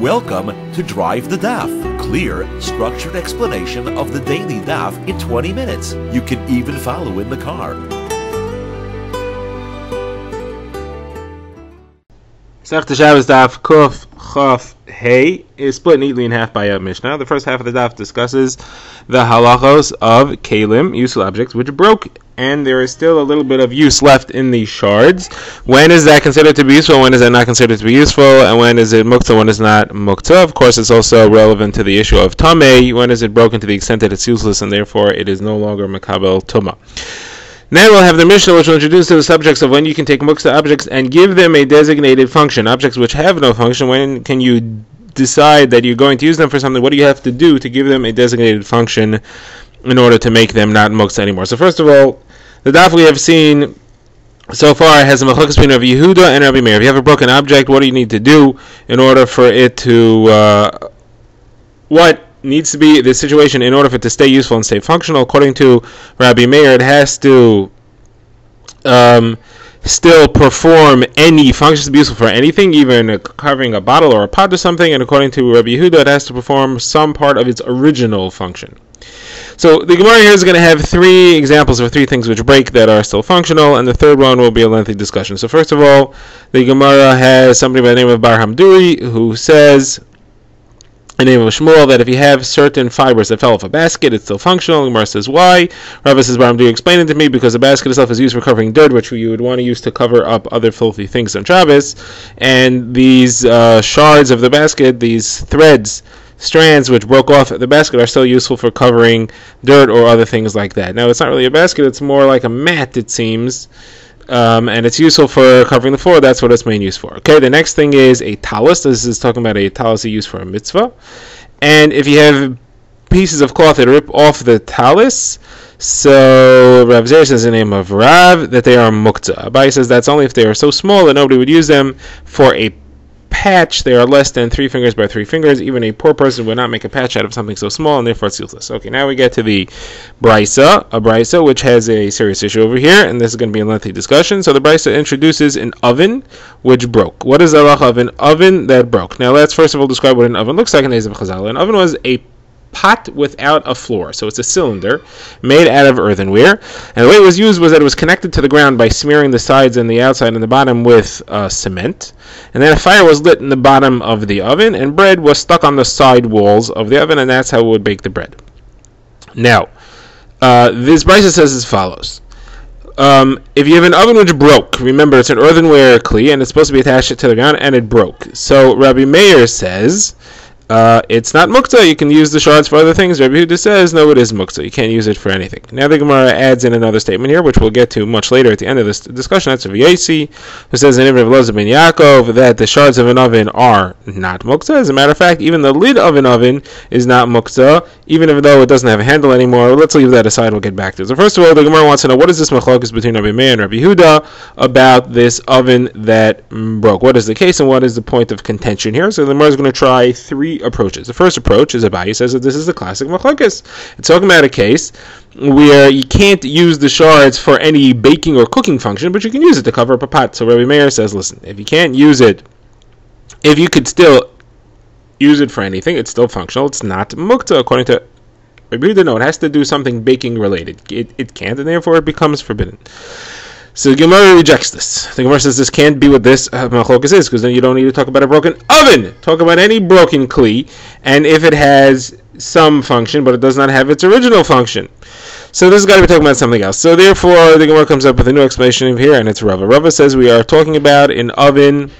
Welcome to Drive the Daf. Clear, structured explanation of the daily daf in 20 minutes. You can even follow in the car. Sech Shabbos Daf Kuf Chaf Hey is split neatly in half by a Mishnah. The first half of the daf discusses the halachos of kalim, useful objects, which broke, and there is still a little bit of use left in the shards. When is that considered to be useful? When is that not considered to be useful? And when is it muktzah? When is it not muktzah? Of course, it's also relevant to the issue of tamei. When is it broken to the extent that it's useless and therefore it is no longer makabel tuma? Now we'll have the Mishnah, which will introduce to the subjects of when you can take muktzah objects and give them a designated function. Objects which have no function, when can you decide that you're going to use them for something? What do you have to do to give them a designated function in order to make them not muktzah anymore? So first of all, the daf we have seen so far has a machlokes between Rabbi Yehuda and Rabbi Meir. If you have a broken object, what do you need to do in order for it to, what needs to be the situation in order for it to stay useful and stay functional? According to Rabbi Meir, it has to still perform any functions to be useful for anything, even covering a bottle or a pot or something. And according to Rabbi Yehuda, it has to perform some part of its original function. So the Gemara here is going to have three examples of three things which break that are still functional, and the third one will be a lengthy discussion. So first of all, the Gemara has somebody by the name of Bar Hamduri who says, in the name of Shmuel, that if you have certain fibers that fell off a basket, it's still functional. The Gemara says, why? Rava says, Bar Hamduri, explain it to me, because the basket itself is used for covering dirt, which you would want to use to cover up other filthy things on Shabbos, and these shards of the basket, these strands which broke off the basket, are still useful for covering dirt or other things like that. Now, it's not really a basket, it's more like a mat, it seems, and it's useful for covering the floor. That's what it's main use for. Okay, the next thing is a talus. This is talking about a talus used for a mitzvah. And if you have pieces of cloth that rip off the talus, so Rav Zer says in the name of Rav that they are muktzah. Abai says that's only if they are so small that nobody would use them for a patch. They are less than 3 fingers by 3 fingers. Even a poor person would not make a patch out of something so small, and therefore it's useless. Okay, now we get to the brisa, which has a serious issue over here, and this is going to be a lengthy discussion. So the brisa introduces an oven which broke. What is the halacha of an oven that broke? Now let's first of all describe what an oven looks like in days of Chazal. An oven was a pot without a floor, so it's a cylinder made out of earthenware, and the way it was used was that it was connected to the ground by smearing the sides and the outside and the bottom with cement, and then a fire was lit in the bottom of the oven, and bread was stuck on the side walls of the oven, and that's how it would bake the bread. Now, this brisa says as follows. If you have an oven which broke, remember it's an earthenware kli, and it's supposed to be attached to the ground, and it broke. So Rabbi Meir says it's not muktzah, you can use the shards for other things. Rabbi Yehuda says, no, it is muktzah, you can't use it for anything. Now the Gemara adds in another statement here, which we'll get to much later at the end of this discussion. That's Rav Yasi, who says in Ibn Elazar ben Yaakov that the shards of an oven are not muktzah. As a matter of fact, even the lid of an oven is not muktzah, even though it doesn't have a handle anymore. Let's leave that aside, we'll get back to it. So first of all, the Gemara wants to know, what is this machlokes between Rabbi Meir and Rabbi Yehuda about this oven that broke? What is the case and what is the point of contention here? So the Gemara is going to try three approaches. The first approach is Abaye says that this is the classic machlokes. It's talking about a case where you can't use the shards for any baking or cooking function, but you can use it to cover up a pot. So Rabbi Meir says, listen, if you can't use it, if you could still use it for anything, it's still functional. It's not muktzah. According to Rabbi Yehuda, no, it has to do something baking related. It can't, and therefore it becomes forbidden. So the Gemara rejects this. The Gemara says this can't be what this machlokes is, because then you don't need to talk about a broken oven. Talk about any broken kli, and if it has some function, but it does not have its original function. So this has got to be talking about something else. So therefore, the Gemara comes up with a new explanation here, and it's Rava. Rava says we are talking about an oven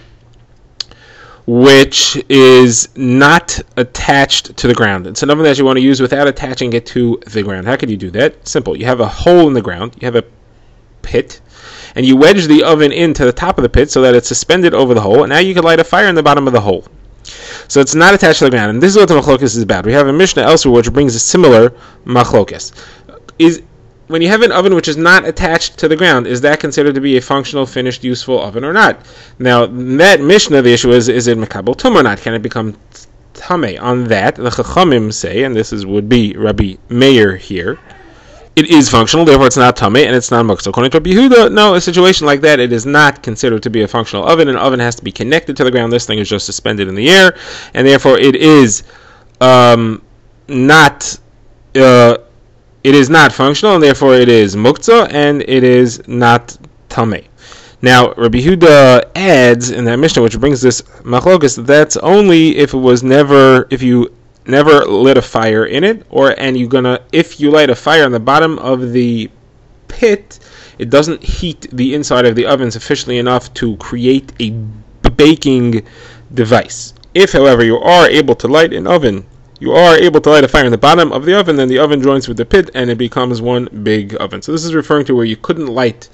which is not attached to the ground. It's an oven that you want to use without attaching it to the ground. How could you do that? Simple. You have a hole in the ground. You have a pit, and you wedge the oven into the top of the pit so that it's suspended over the hole, and now you can light a fire in the bottom of the hole. So it's not attached to the ground, and this is what the machlokes is about. We have a Mishnah elsewhere which brings a similar machlokes. When you have an oven which is not attached to the ground, is that considered to be a functional, finished, useful oven or not? Now, in that Mishnah, the issue is it makabel tum or not? Can it become tamei? On that, the Chachamim say, and this would be Rabbi Meir here, it is functional, therefore it's not tamei and it's not muktzah. According to Rabbi Yehuda, no, a situation like that, it is not considered to be a functional oven. An oven has to be connected to the ground. This thing is just suspended in the air, and therefore it is not functional, and therefore it is muktzah, and it is not tamei. Now, Rabbi Yehuda adds in that Mishnah, which brings this machlokas, that that's only if you never lit a fire in it, if you light a fire on the bottom of the pit, it doesn't heat the inside of the oven sufficiently enough to create a baking device. If, however, you are able to light a fire in the bottom of the oven, then the oven joins with the pit and it becomes one big oven. So this is referring to where you couldn't light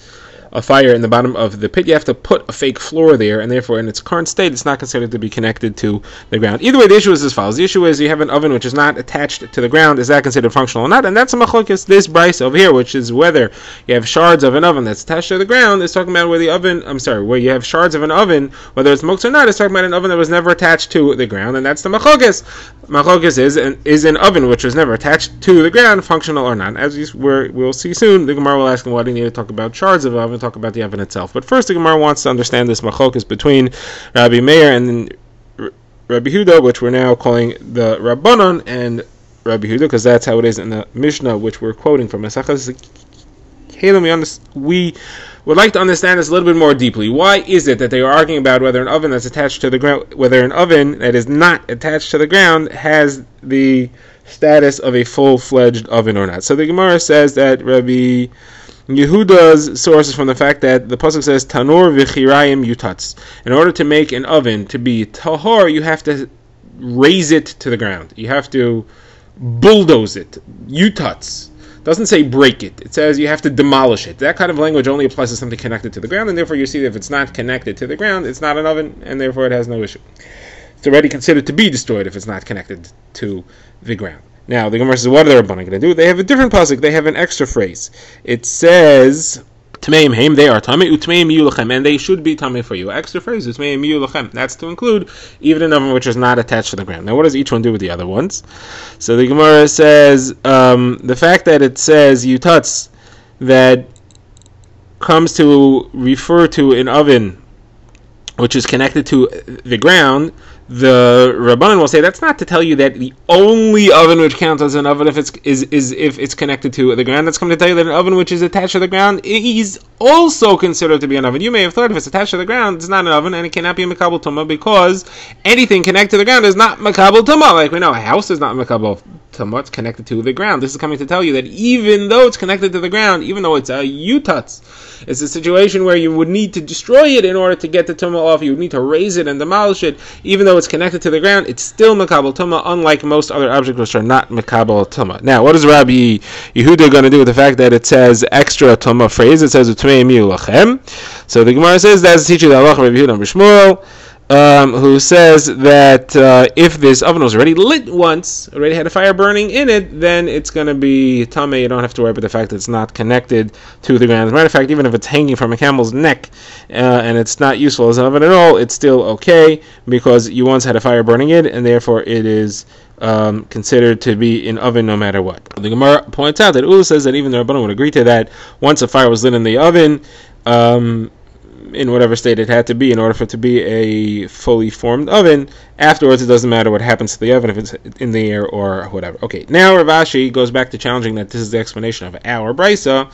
a fire in the bottom of the pit. You have to put a fake floor there, and therefore in its current state it's not considered to be connected to the ground. Either way, the issue is as follows. The issue is you have an oven which is not attached to the ground. Is that considered functional or not? And that's a machlokes, this brisa over here, which is whether you have shards of an oven that's attached to the ground. Is talking about where you have shards of an oven, whether it's muktzah or not. It's talking about an oven that was never attached to the ground, and that's the machlokes. Machlokes is an oven which was never attached to the ground functional or not? As we'll see soon, the Gemara will ask him why do you need to talk about shards of an oven, talk about the oven itself. But first, the Gemara wants to understand this machlokes between Rabbi Meir and Rabbi Yehuda, which we're now calling the Rabbanon and Rabbi Yehuda, because that's how it is in the Mishnah, which we're quoting from Masechas Kelim. We would like to understand this a little bit more deeply. Why is it that they are arguing about whether an oven that's attached to the ground, whether an oven that is not attached to the ground has the status of a full-fledged oven or not? So the Gemara says that Rabbi Yehuda's source is from the fact that the pasuk says tanur v'chirayim yutatz. In order to make an oven to be tahor, you have to raise it to the ground. You have to bulldoze it. Yutatz. Doesn't say break it. It says you have to demolish it. That kind of language only applies to something connected to the ground, and therefore you see that if it's not connected to the ground, it's not an oven, and therefore it has no issue. It's already considered to be destroyed if it's not connected to the ground. Now, the Gemara says, what are the Rabbanan going to do? They have a different pasuk. They have an extra phrase. It says, Tmeim heim, they are tamei, utmeim yu lachem, and they should be tamei for you. Extra phrase, utmeim yu lachem. That's to include even an oven which is not attached to the ground. Now, what does each one do with the other ones? So the Gemara says, the fact that it says yutatz, that comes to refer to an oven which is connected to the ground, the Rabbanan will say that's not to tell you that the only oven which counts as an oven if it's connected to the ground. That's come to tell you that an oven which is attached to the ground is also considered to be an oven. You may have thought if it's attached to the ground, it's not an oven and it cannot be a makabel tumah, because anything connected to the ground is not makabel tumah. Like we know, a house is not makabel tumah; it's connected to the ground. This is coming to tell you that even though it's connected to the ground, even though it's a yutatz, it's a situation where you would need to destroy it in order to get the tumah off. You would need to raise it and demolish it. Even though it's connected to the ground, it's still makabel tumah, unlike most other objects which are not makabel tumah. Now, what is Rabbi Yehuda going to do with the fact that it says extra tumah phrase? It says utmeim yu lachem. So the Gemara says that's the teacher of the halacha Rabbi Yehuda B'Shmuel, who says that if this oven was already lit once, already had a fire burning in it, then it's going to be tamei. You don't have to worry about the fact that it's not connected to the ground. As a matter of fact, even if it's hanging from a camel's neck and it's not useful as an oven at all, it's still okay, because you once had a fire burning in it, and therefore it is considered to be an oven no matter what. The Gemara points out that Ula says that even the Rabbanan would agree to that. Once a fire was lit in the oven, in whatever state it had to be in order for it to be a fully formed oven, afterwards it doesn't matter what happens to the oven, if it's in the air or whatever. Okay, now Rav Ashi goes back to challenging that this is the explanation of our brisa,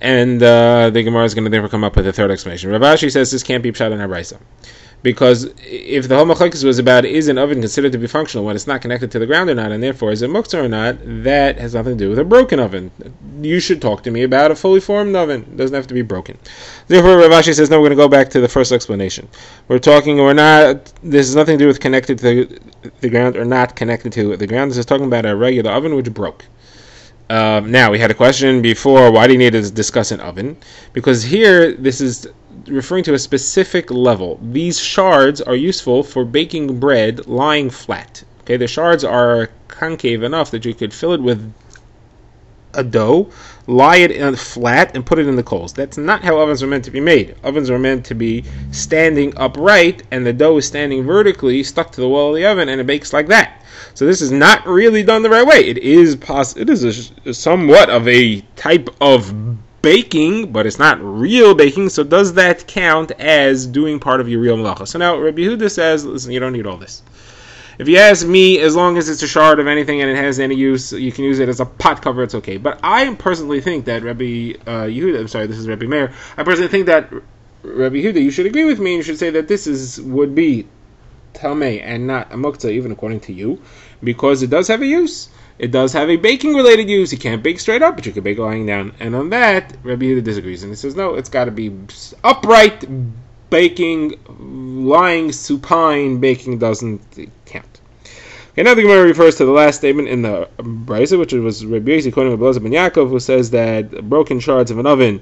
and the Gemara is going to therefore come up with a third explanation. Rav Ashi says this can't be pshat in our brisa, because if the whole machlokes was about is an oven considered to be functional when it's not connected to the ground or not, and therefore is it muktzah or not, that has nothing to do with a broken oven. You should talk to me about a fully formed oven. It doesn't have to be broken. Therefore, Rav Ashi says, no, we're going to go back to the first explanation. This has nothing to do with connected to the ground or not connected to the ground. This is talking about a regular oven which broke. Now, we had a question before, why do you need to discuss an oven? Because here, this is referring to a specific level. These shards are useful for baking bread lying flat. Okay, the shards are concave enough that you could fill it with a dough, lie it flat, and put it in the coals. That's not how ovens are meant to be made. Ovens are meant to be standing upright, and the dough is standing vertically, stuck to the wall of the oven, and it bakes like that. So this is not really done the right way. It is somewhat of a type of baking, but it's not real baking. So does that count as doing part of your real malacha? So now Rabbi Yehuda says, listen, you don't need all this. If you ask me, as long as it's a shard of anything and it has any use, you can use it as a pot cover, it's okay. But I personally think that this is Rabbi Meir, I personally think that Rabbi Yehuda, you should agree with me and you should say that this would be Talmei and not a muktzah, even according to you, because it does have a use. It does have a baking-related use. You can't bake straight up, but you can bake lying down. And on that, Rabbi Yehuda disagrees. And he says, no, it's got to be upright baking, lying supine baking doesn't count. Okay, now the Gemara refers to the last statement in the Brisa, which was Rabbi Yosi quoting Rabbi Elazar ben Yaakov, who says that broken shards of an oven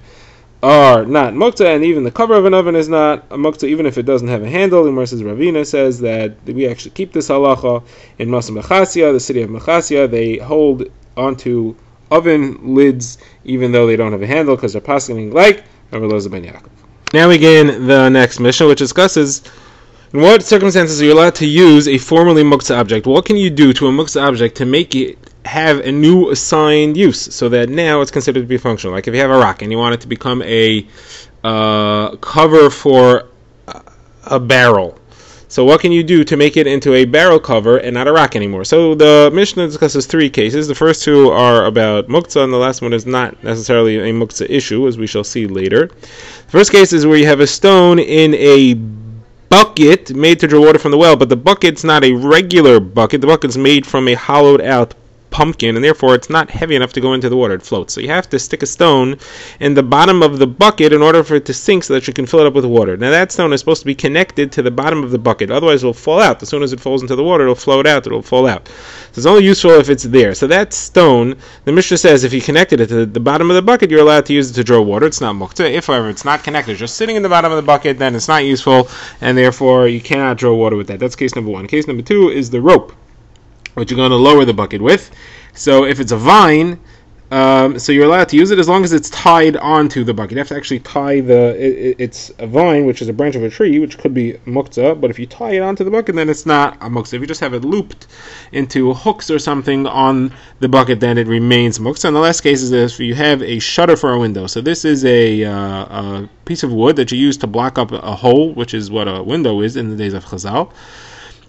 are not muktzah, and even the cover of an oven is not a muktzah, even if it doesn't have a handle. The Gemara says Ravina says that we actually keep this halacha in Masa Mechasia, the city of Mechasia. They hold onto oven lids even though they don't have a handle because they're paskening like Rabbi Elazar ben Yaakov. Now we begin the next Mishnah, which discusses in what circumstances are you allowed to use a formerly muktzah object. What can you do to a muktzah object to make it have a new assigned use so that now it's considered to be functional? Like if you have a rock and you want it to become a cover for a barrel. So what can you do to make it into a barrel cover and not a rock anymore? So the Mishnah discusses three cases. The first two are about muktzah, and the last one is not necessarily a muktzah issue, as we shall see later. The first case is where you have a stone in a bucket made to draw water from the well, but the bucket's not a regular bucket. The bucket's made from a hollowed out pumpkin, and therefore it's not heavy enough to go into the water. It floats. So you have to stick a stone in the bottom of the bucket in order for it to sink so that you can fill it up with water. Now that stone is supposed to be connected to the bottom of the bucket, otherwise it will fall out. As soon as it falls into the water, it'll float out, it'll fall out. So it's only useful if it's there. So that stone, the Mishnah says, if you connected it to the bottom of the bucket, you're allowed to use it to draw water. It's not muktzah. If, however, it's not connected, just sitting in the bottom of the bucket, then it's not useful, and therefore you cannot draw water with that. That's case number one. Case number two is the rope, which you're going to lower the bucket with. So if it's a vine, so you're allowed to use it as long as it's tied onto the bucket. You have to actually tie it's a vine, which is a branch of a tree, which could be muktzah, but if you tie it onto the bucket, then it's not a muktzah. If you just have it looped into hooks or something on the bucket, then it remains muktzah. And the last case is if you have a shutter for a window. So this is a piece of wood that you use to block up a hole, which is what a window is in the days of Chazal.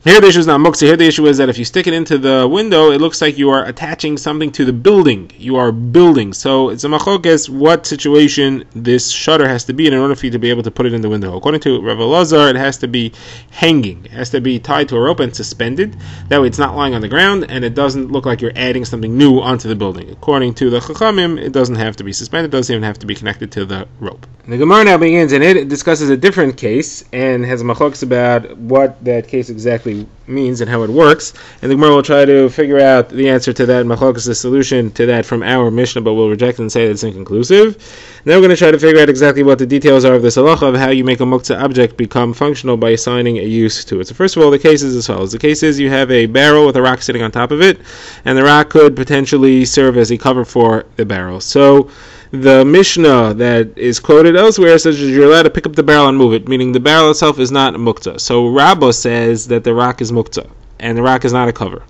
Here the issue is not muktzah. Here the issue is that if you stick it into the window, it looks like you are attaching something to the building. You are building. So it's a machokes what situation this shutter has to be in order for you to be able to put it in the window. According to Rav Elazar, it has to be hanging. It has to be tied to a rope and suspended. That way it's not lying on the ground and it doesn't look like you're adding something new onto the building. According to the Chachamim, it doesn't have to be suspended. It doesn't even have to be connected to the rope. The Gemara now begins, and it discusses a different case and has a machokes about what that case exactly means and how it works, and the Gemara will try to figure out the answer to that machlokas, the solution to that from our Mishnah, but we'll reject it and say that it's inconclusive. Now we're going to try to figure out exactly what the details are of this halacha of how you make a muktzah object become functional by assigning a use to it. So first of all, the case is as follows. The case is you have a barrel with a rock sitting on top of it, and the rock could potentially serve as a cover for the barrel. So the Mishnah that is quoted elsewhere says you're allowed to pick up the barrel and move it, meaning the barrel itself is not muktzah. So Rabbah says that the rock is muktzah, and the rock is not a cover.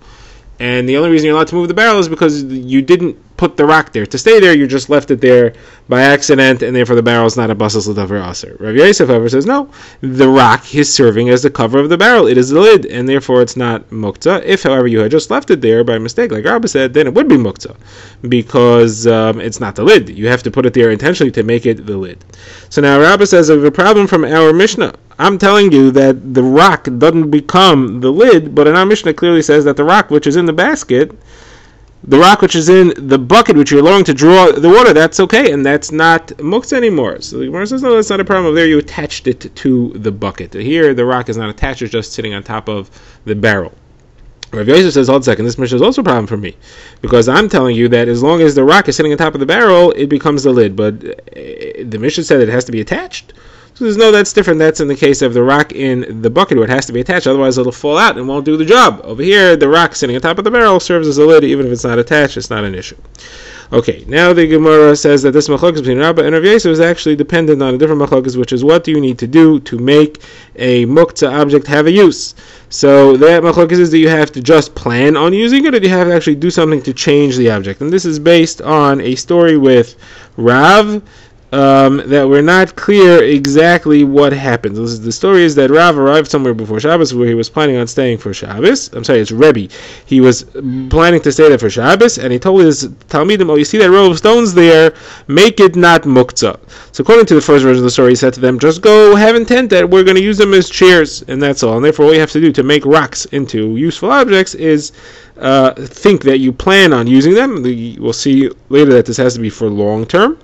And the only reason you're allowed to move the barrel is because you didn't put the rock there to stay there, you just left it there by accident, and therefore the barrel is not a basas l'davar aser. Rav Yosef, however, says no, the rock is serving as the cover of the barrel, it is the lid, and therefore it's not muktzah. If, however, you had just left it there by mistake, like Rabbah said, then it would be muktzah, because it's not the lid. You have to put it there intentionally to make it the lid. So now Rabbah says, I have a problem from our Mishnah. I'm telling you that the rock doesn't become the lid, but in our Mishnah clearly says that the rock which is in the basket, the rock which is in the bucket which you're allowing to draw the water, that's okay, and that's not muktzah anymore. So the Gemara says, no, that's not a problem. There you attached it to the bucket. Here the rock is not attached, it's just sitting on top of the barrel. Rav Yosef says, hold a second, this Mishnah is also a problem for me, because I'm telling you that as long as the rock is sitting on top of the barrel, it becomes the lid, but the Mishnah said it has to be attached. So there's no, that's different. That's in the case of the rock in the bucket where it has to be attached, otherwise it'll fall out and won't do the job. Over here, the rock sitting on top of the barrel serves as a lid, even if it's not attached, it's not an issue. Okay, now the Gemara says that this machlokes between Rabbah and Rav Yosef is actually dependent on a different machlokes, which is what do you need to do to make a muktzah object have a use. So that machlokes is that you have to just plan on using it, or do you have to actually do something to change the object. And this is based on a story with Rav, that we're not clear exactly what happened. The story is that Rav arrived somewhere before Shabbos where he was planning on staying for Shabbos. I'm sorry, it's Rebbe. He was planning to stay there for Shabbos, and he told his Talmidim, oh, you see that row of stones there? Make it not muktzah. So according to the first version of the story, he said to them, just go have intent that we're going to use them as chairs, and that's all. And therefore, all you have to do to make rocks into useful objects is think that you plan on using them. We'll see later that this has to be for long term.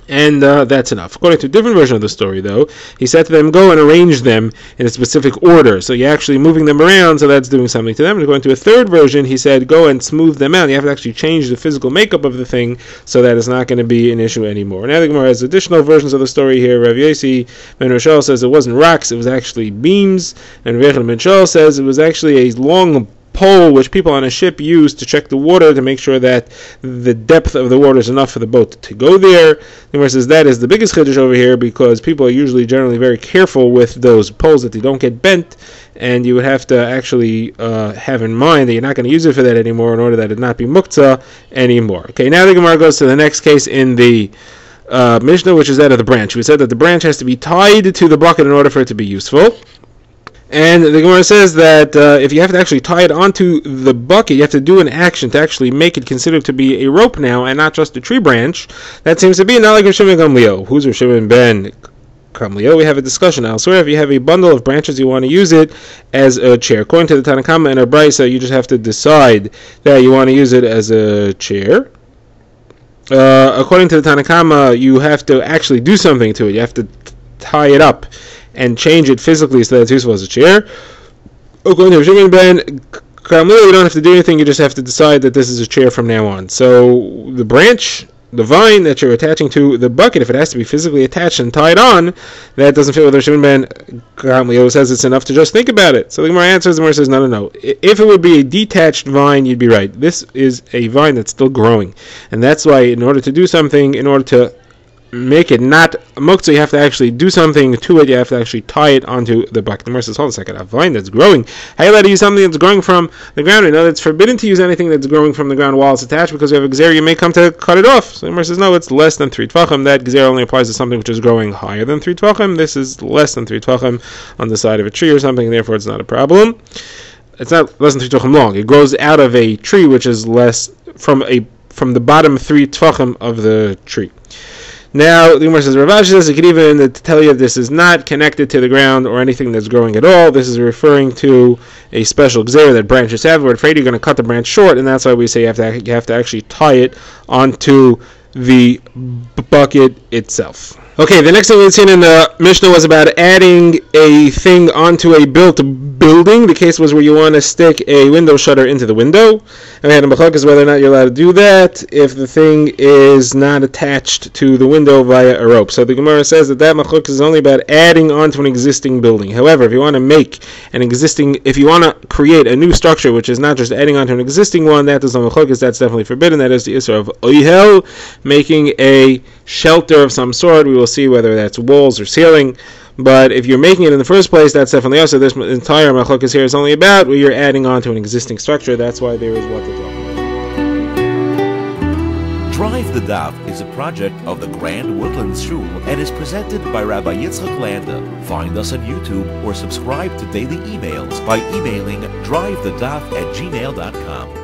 And that's enough. According to a different version of the story, though, he said to them, go and arrange them in a specific order. So you're actually moving them around, so that's doing something to them. And according to a third version, he said, go and smooth them out. You have to actually change the physical makeup of the thing so that it's not going to be an issue anymore. Now the Gemara has additional versions of the story here. Rav Yossi ben Roshel says it wasn't rocks, it was actually beams. And Rav Yechon ben Shol says it was actually a long pole which people on a ship use to check the water to make sure that the depth of the water is enough for the boat to go there. The Gemara says that is the biggest chiddush over here because people are usually generally very careful with those poles that they don't get bent, and you would have to actually have in mind that you're not going to use it for that anymore in order that it not be muktzah anymore. Okay, now the Gemara goes to the next case in the Mishnah, which is that of the branch. We said that the branch has to be tied to the bucket in order for it to be useful. And the Gemara says that if you have to actually tie it onto the bucket, you have to do an action to actually make it considered to be a rope now and not just a tree branch. That seems to be not like Rav Shimon ben Gamliel. Who's Rav Shimon ben Gamliel? We have a discussion elsewhere. If you have a bundle of branches, you want to use it as a chair. According to the Tanna Kama and a Brisa, you just have to decide that you want to use it as a chair. According to the Tanna Kama, you have to actually do something to it. You have to tie it up and change it physically so that it's useful as a chair. According to Rav Shimon ben Gamliel, you don't have to do anything, you just have to decide that this is a chair from now on. So the branch, the vine that you're attaching to the bucket, if it has to be physically attached and tied on, that doesn't fit with Rav Shimon ben Gamliel. Says it's enough to just think about it. So the Gemara answers, the Gemara says, no. If it would be a detached vine, you'd be right. This is a vine that's still growing. And that's why in order to do something, in order to make it not muktzah, you have to actually do something to it. You have to actually tie it onto the bucket. The Gemara says, hold on a second, a vine that's growing, how are you allowed to use something that's growing from the ground? We know it's forbidden to use anything that's growing from the ground while it's attached because we have a gzera, you may come to cut it off. So the Gemara says, no, it's less than 3 tvachim. That gzera only applies to something which is growing higher than 3 tvachim. This is less than 3 tvachim on the side of a tree or something, and therefore it's not a problem. It's not less than 3 tvachim long. It grows out of a tree which is less from the bottom 3 tvachim of the tree. Now, the Gemara says, Rav Ashi says, it could even tell you this is not connected to the ground or anything that's growing at all. This is referring to a special gzera that branches have. We're afraid you're going to cut the branch short, and that's why we say you have to actually tie it onto the bucket itself. Okay, the next thing we've seen in the Mishnah was about adding a thing onto a built building. The case was where you want to stick a window shutter into the window. And we had a machlokes whether or not you're allowed to do that if the thing is not attached to the window via a rope. So the Gemara says that machlokes is only about adding onto an existing building. However, if you want to create a new structure which is not just adding onto an existing one, that is on machlokes, that's definitely forbidden. That is the issur of oihel, making a shelter of some sort. We will see whether that's walls or ceiling. But if you're making it in the first place, that's definitely also. This entire machlokes here is only about where you're adding on to an existing structure. That's why there is what to talk about. Drive the Daf is a project of the Grand Woodlands Shul and is presented by Rabbi Yitzchak Landa. Find us on YouTube or subscribe to daily emails by emailing drivethedaf@gmail.com.